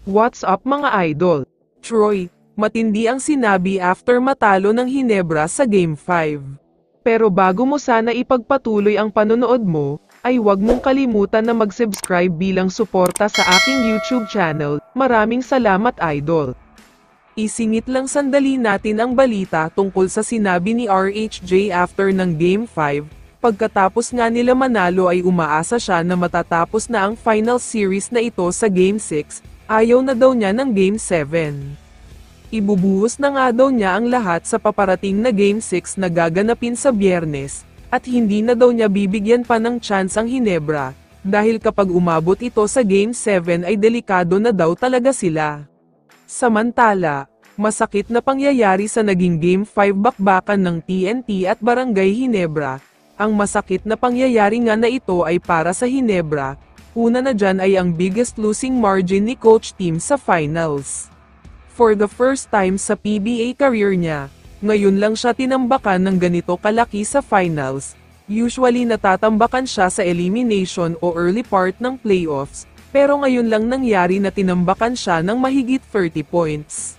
What's up mga idol? Troy, matindi ang sinabi after matalo ng Hinebra sa Game 5. Pero bago mo sana ipagpatuloy ang panonood mo, ay huwag mong kalimutan na mag-subscribe bilang suporta sa aking YouTube channel. Maraming salamat idol. Isingit lang sandali natin ang balita tungkol sa sinabi ni RHJ after ng Game 5. Pagkatapos nga nila manalo ay umaasa siya na matatapos na ang final series na ito sa Game 6. Ayaw na daw niya ng Game 7. Ibubuhos na nga daw niya ang lahat sa paparating na Game 6 na gaganapin sa Biyernes, at hindi na daw niya bibigyan pa ng chance ang Hinebra, dahil kapag umabot ito sa Game 7 ay delikado na daw talaga sila. Samantala, masakit na pangyayari sa naging Game 5 bakbakan ng TNT at Barangay Hinebra. Ang masakit na pangyayari nga na ito ay para sa Hinebra. Una na dyan ay ang biggest losing margin ni Coach Tim sa finals. For the first time sa PBA career niya, ngayon lang siya tinambakan ng ganito kalaki sa finals. Usually natatambakan siya sa elimination o early part ng playoffs, pero ngayon lang nangyari na tinambakan siya ng mahigit 30 points.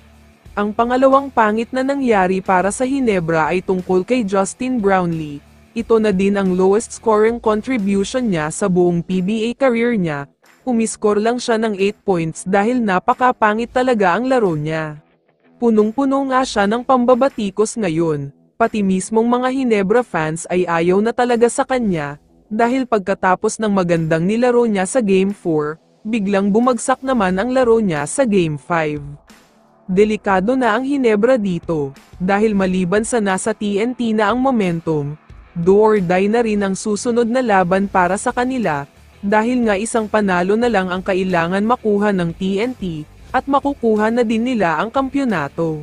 Ang pangalawang pangit na nangyari para sa Hinebra ay tungkol kay Justin Brownlee. Ito na din ang lowest scoring contribution niya sa buong PBA career niya. Umiscore lang siya ng 8 points dahil napakapangit talaga ang laro niya. Punong-puno nga siya ng pambabatikos ngayon, pati mismong mga Hinebra fans ay ayaw na talaga sa kanya, dahil pagkatapos ng magandang nilaro niya sa Game 4, biglang bumagsak naman ang laro niya sa Game 5. Delikado na ang Hinebra dito, dahil maliban sa nasa TNT na ang momentum, do or die na rin ang susunod na laban para sa kanila, dahil nga isang panalo na lang ang kailangan makuha ng TNT, at makukuha na din nila ang kampyonato.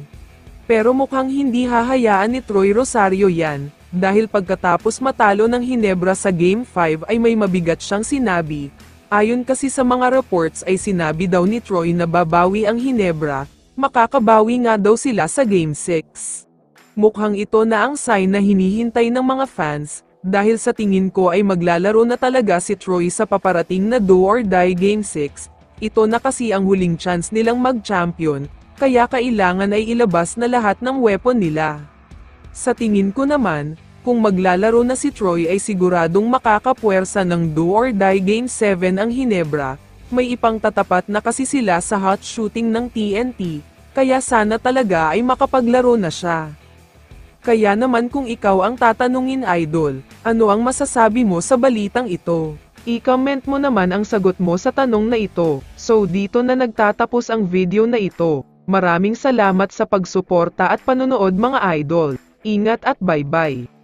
Pero mukhang hindi hahayaan ni Troy Rosario yan, dahil pagkatapos matalo ng Hinebra sa Game 5 ay may mabigat siyang sinabi. Ayon kasi sa mga reports ay sinabi daw ni Troy na babawi ang Hinebra, makakabawi nga daw sila sa Game 6. Mukhang ito na ang sign na hinihintay ng mga fans, dahil sa tingin ko ay maglalaro na talaga si Troy sa paparating na do or die Game 6, ito na kasi ang huling chance nilang mag-champion, kaya kailangan ay ilabas na lahat ng weapon nila. Sa tingin ko naman, kung maglalaro na si Troy ay siguradong makakapuwersa ng do or die Game 7 ang Hinebra, may ipangtatapat na kasi sila sa hot shooting ng TNT, kaya sana talaga ay makapaglaro na siya. Kaya naman kung ikaw ang tatanungin idol, ano ang masasabi mo sa balitang ito? I-comment mo naman ang sagot mo sa tanong na ito. So dito na nagtatapos ang video na ito. Maraming salamat sa pagsuporta at panonood mga idol. Ingat at bye-bye.